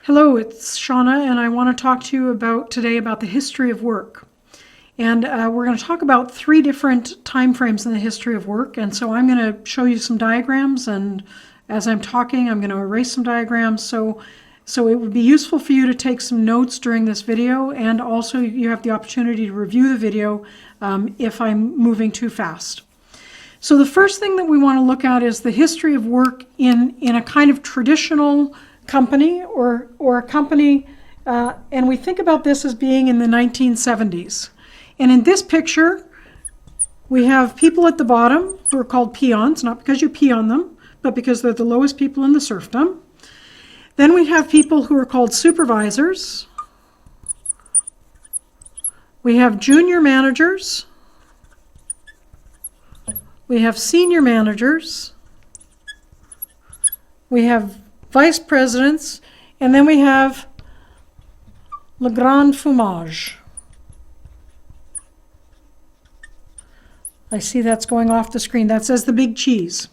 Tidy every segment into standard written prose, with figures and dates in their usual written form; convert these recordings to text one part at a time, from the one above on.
Hello, it's Shauna, and I want to talk to you today about the history of work. And we're going to talk about three different time frames in the history of work. And so I'm going to show you some diagrams, and as I'm talking, I'm going to erase some diagrams. So it would be useful for you to take some notes during this video, and also you have the opportunity to review the video if I'm moving too fast. So the first thing that we want to look at is the history of work in a kind of traditional company or a company, and we think about this as being in the 1970s. And in this picture, we have people at the bottom who are called peons, not because you pee on them, but because they're the lowest people in the serfdom. Then we have people who are called supervisors. We have junior managers. We have senior managers. We have vice presidents, and then we have le grand fumage. I see that's going off the screen. That says the big cheese.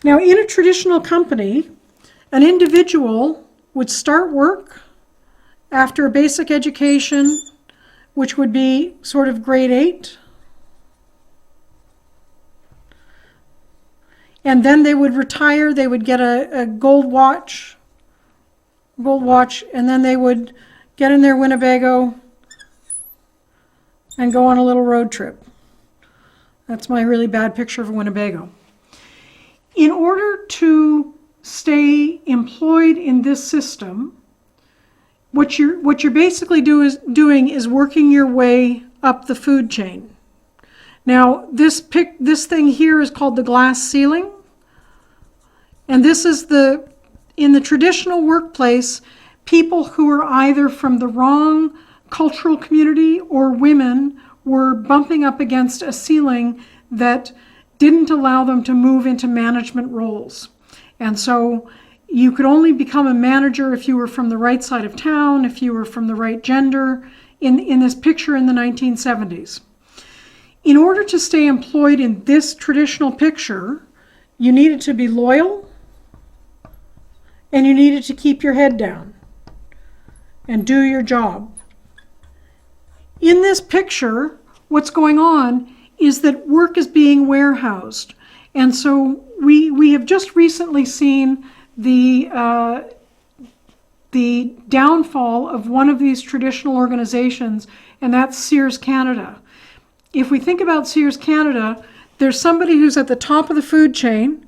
Now, in a traditional company, an individual would start work after a basic education, which would be sort of grade 8. And then they would retire, they would get a gold watch, and then they would get in their Winnebago and go on a little road trip. That's my really bad picture of a Winnebago. In order to stay employed in this system, what you're basically doing is working your way up the food chain. Now, this thing here is called the glass ceiling. And this is in the traditional workplace, people who are either from the wrong cultural community or women were bumping up against a ceiling that didn't allow them to move into management roles. And so you could only become a manager if you were from the right side of town, if you were from the right gender, in this picture in the 1970s. In order to stay employed in this traditional picture, you needed to be loyal, and you needed to keep your head down and do your job. In this picture, what's going on is that work is being warehoused. And so we have just recently seen the downfall of one of these traditional organizations, and that's Sears Canada. If we think about Sears Canada, there's somebody who's at the top of the food chain,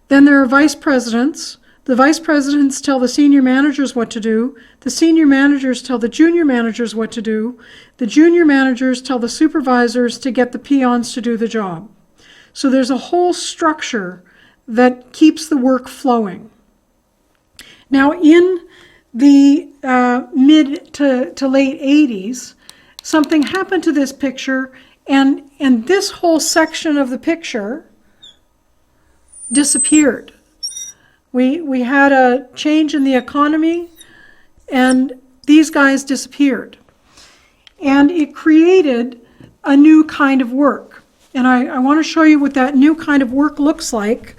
then there are vice presidents. The vice presidents tell the senior managers what to do. The senior managers tell the junior managers what to do. The junior managers tell the supervisors to get the peons to do the job. So there's a whole structure that keeps the work flowing. Now, in the mid to late 80s, something happened to this picture, and this whole section of the picture disappeared. We had a change in the economy, and these guys disappeared. And it created a new kind of work. And I want to show you what that new kind of work looks like.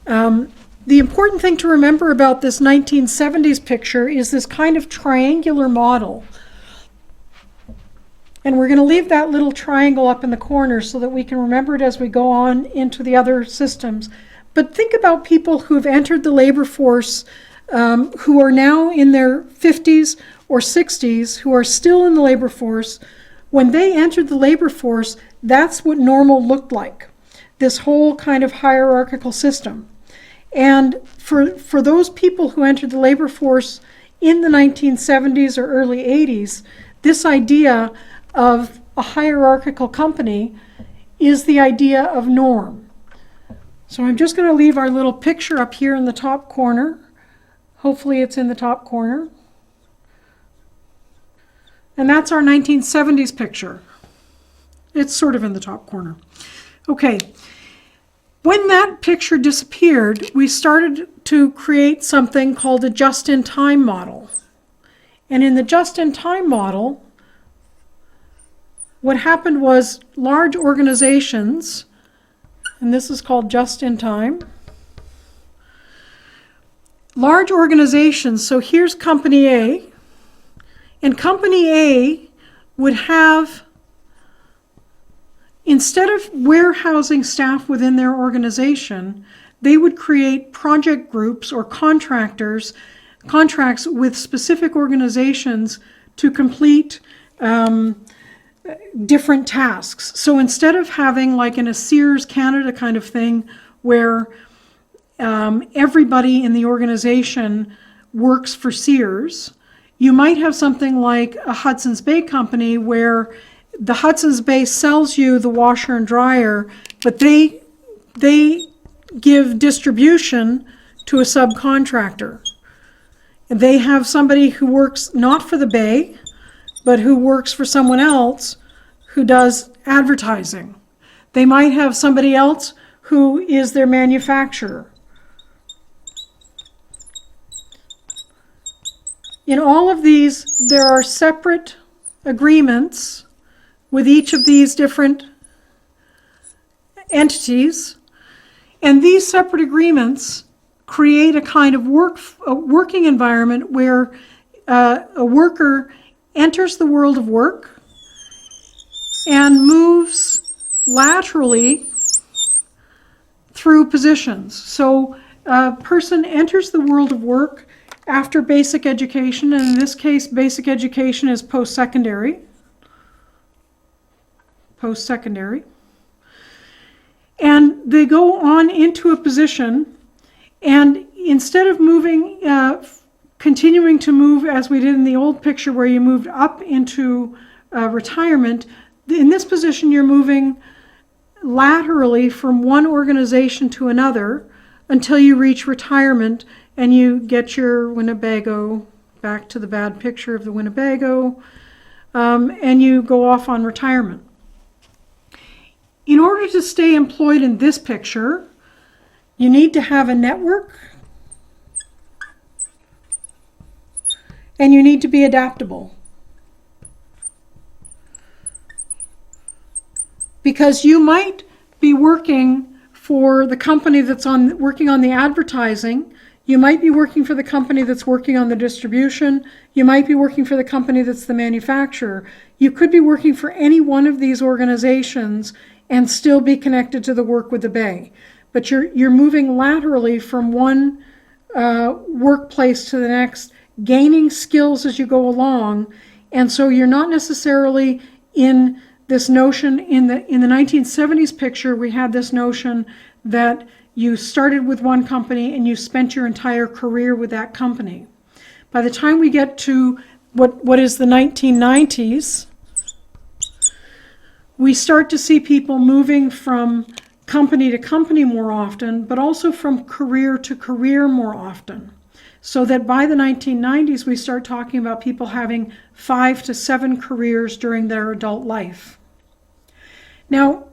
The important thing to remember about this 1970s picture is this kind of triangular model. And we're going to leave that little triangle up in the corner so that we can remember it as we go on into the other systems. But think about people who've entered the labor force who are now in their 50s or 60s, who are still in the labor force. When they entered the labor force, that's what normal looked like, this whole kind of hierarchical system. And for those people who entered the labor force in the 1970s or early 80s, this idea of a hierarchical company is the idea of norm. So I'm just going to leave our little picture up here in the top corner. Hopefully it's in the top corner. And that's our 1970s picture. It's sort of in the top corner. Okay, when that picture disappeared, we started to create something called a just-in-time model. And in the just-in-time model, what happened was large organizations, and this is called just in time, large organizations, so here's Company A, and Company A would have, instead of warehousing staff within their organization, they would create project groups or contracts with specific organizations to complete different tasks. So instead of having like in a Sears Canada kind of thing where everybody in the organization works for Sears, you might have something like a Hudson's Bay company where the Hudson's Bay sells you the washer and dryer, but they give distribution to a subcontractor. And they have somebody who works not for the Bay, but who works for someone else who does advertising. They might have somebody else who is their manufacturer. In all of these, there are separate agreements with each of these different entities, and these separate agreements create a kind of working environment where a worker enters the world of work and moves laterally through positions. So a person enters the world of work after basic education, and in this case, basic education is post-secondary. And they go on into a position, and instead of moving, continuing to move as we did in the old picture where you moved up into retirement, in this position you're moving laterally from one organization to another until you reach retirement and you get your Winnebago, back to the bad picture of the Winnebago, and you go off on retirement. In order to stay employed in this picture, you need to have a network and you need to be adaptable. Because you might be working for the company that's working on the advertising, you might be working for the company that's working on the distribution, you might be working for the company that's the manufacturer. You could be working for any one of these organizations and still be connected to the work with the Bay. But you're moving laterally from one workplace to the next, gaining skills as you go along, and so you're not necessarily in this notion. In the 1970s picture, we had this notion that you started with one company and you spent your entire career with that company. By the time we get to what is the 1990s, we start to see people moving from company to company more often, but also from career to career more often. So that by the 1990s, we start talking about people having 5 to 7 careers during their adult life. Now,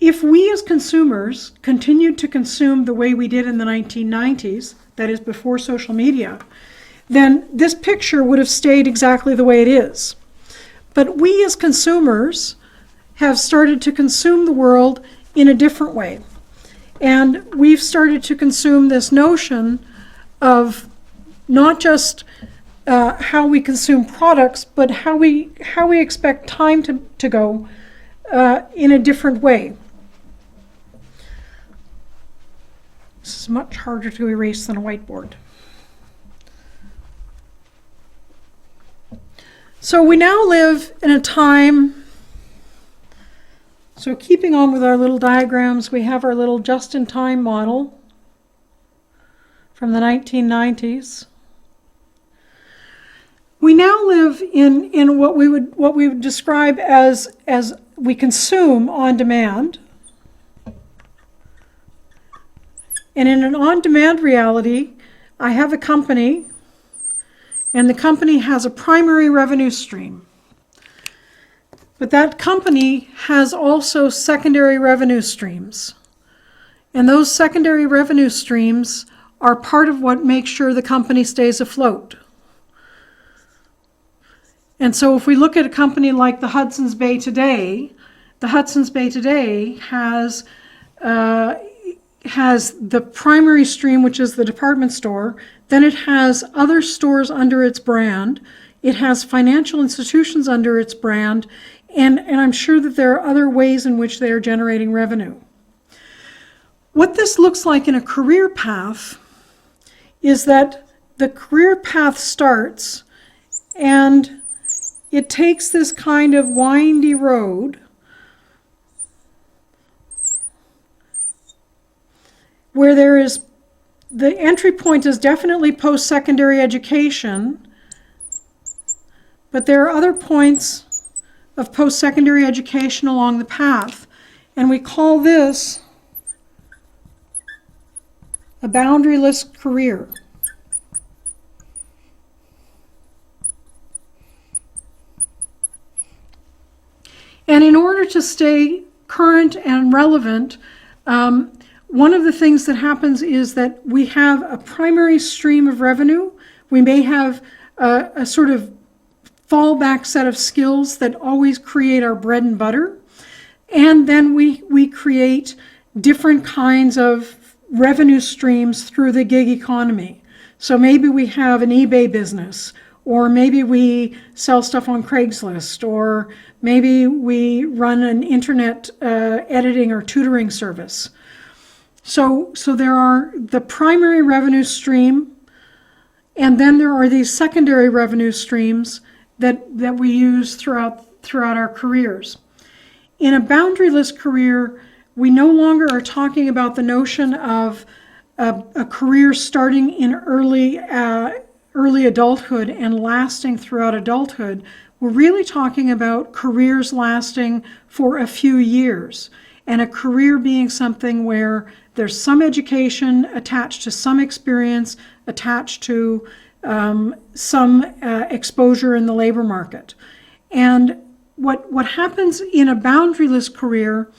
if we as consumers continued to consume the way we did in the 1990s, that is before social media, then this picture would have stayed exactly the way it is. But we as consumers have started to consume the world in a different way. And we've started to consume this notion of not just how we consume products, but how we expect time to go in a different way. This is much harder to erase than a whiteboard. So we now live in a time, so keeping on with our little diagrams, we have our little just-in-time model from the 1990s. We now live in what we would describe as we consume on demand. And in an on-demand reality, I have a company, and the company has a primary revenue stream. But that company has also secondary revenue streams. And those secondary revenue streams are part of what makes sure the company stays afloat. And so if we look at a company like the Hudson's Bay today, the Hudson's Bay today has has the primary stream, which is the department store. Then it has other stores under its brand. It has financial institutions under its brand. And I'm sure that there are other ways in which they are generating revenue. What this looks like in a career path is that the career path starts and it takes this kind of windy road where there is, the entry point is definitely post-secondary education, but there are other points of post-secondary education along the path. And we call this a boundaryless career. And in order to stay current and relevant, one of the things that happens is that we have a primary stream of revenue. We may have a sort of fallback set of skills that always create our bread and butter. And then we create different kinds of revenue streams through the gig economy. So maybe we have an eBay business, or maybe we sell stuff on Craigslist, or maybe we run an internet editing or tutoring service. So there are the primary revenue stream, and then there are these secondary revenue streams that we use throughout our careers. In a boundaryless career, we no longer are talking about the notion of a career starting in early adulthood and lasting throughout adulthood. We're really talking about careers lasting for a few years, and a career being something where there's some education attached to some experience, attached to some exposure in the labor market. And what happens in a boundaryless career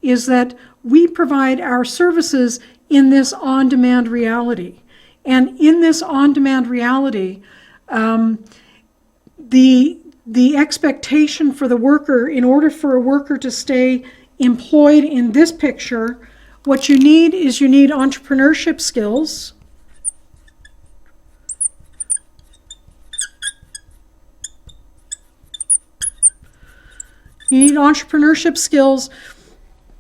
is that we provide our services in this on-demand reality. And in this on-demand reality, the expectation for the worker, in order for a worker to stay employed in this picture, what you need is entrepreneurship skills. You need entrepreneurship skills,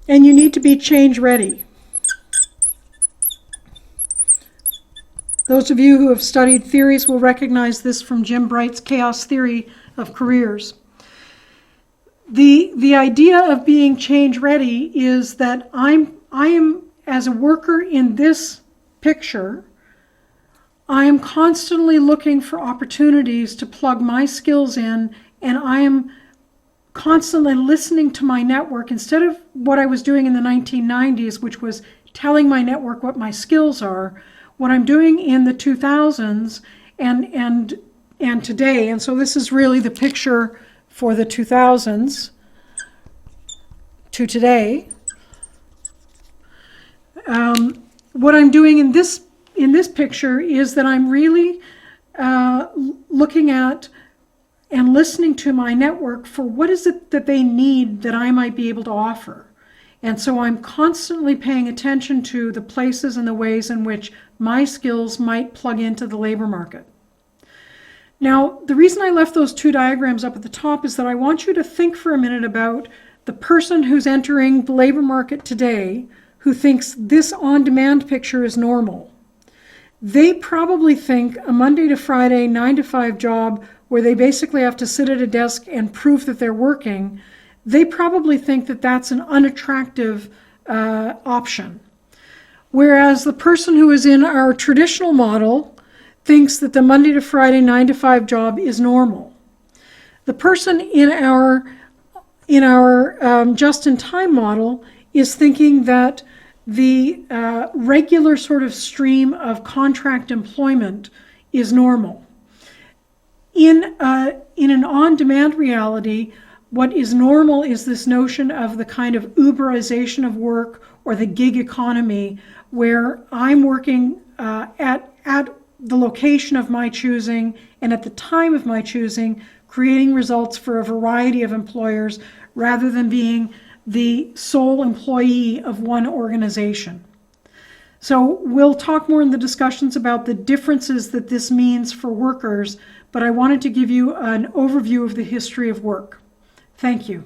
and you need to be change ready. Those of you who have studied theories will recognize this from Jim Bright's chaos theory of careers. The idea of being change ready is that I am, as a worker in this picture, I am constantly looking for opportunities to plug my skills in, and I am constantly listening to my network instead of what I was doing in the 1990s, which was telling my network what my skills are. What I'm doing in the 2000s and today, and so this is really the picture for the 2000s to today. What I'm doing in this picture is that I'm really looking at and listening to my network for what is it that they need that I might be able to offer. And so I'm constantly paying attention to the places and the ways in which my skills might plug into the labor market. Now, the reason I left those two diagrams up at the top is that I want you to think for a minute about the person who's entering the labor market today who thinks this on-demand picture is normal. They probably think a Monday to Friday 9-to-5 job where they basically have to sit at a desk and prove that they're working, they probably think that that's an unattractive option. Whereas the person who is in our traditional model thinks that the Monday to Friday 9-to-5 job is normal. The person in our just-in-time model is thinking that the regular sort of stream of contract employment is normal. In an on-demand reality, what is normal is this notion of the kind of Uberization of work or the gig economy, where I'm working at the location of my choosing and at the time of my choosing, creating results for a variety of employers rather than being the sole employee of one organization. So we'll talk more in the discussions about the differences that this means for workers, but I wanted to give you an overview of the history of work. Thank you.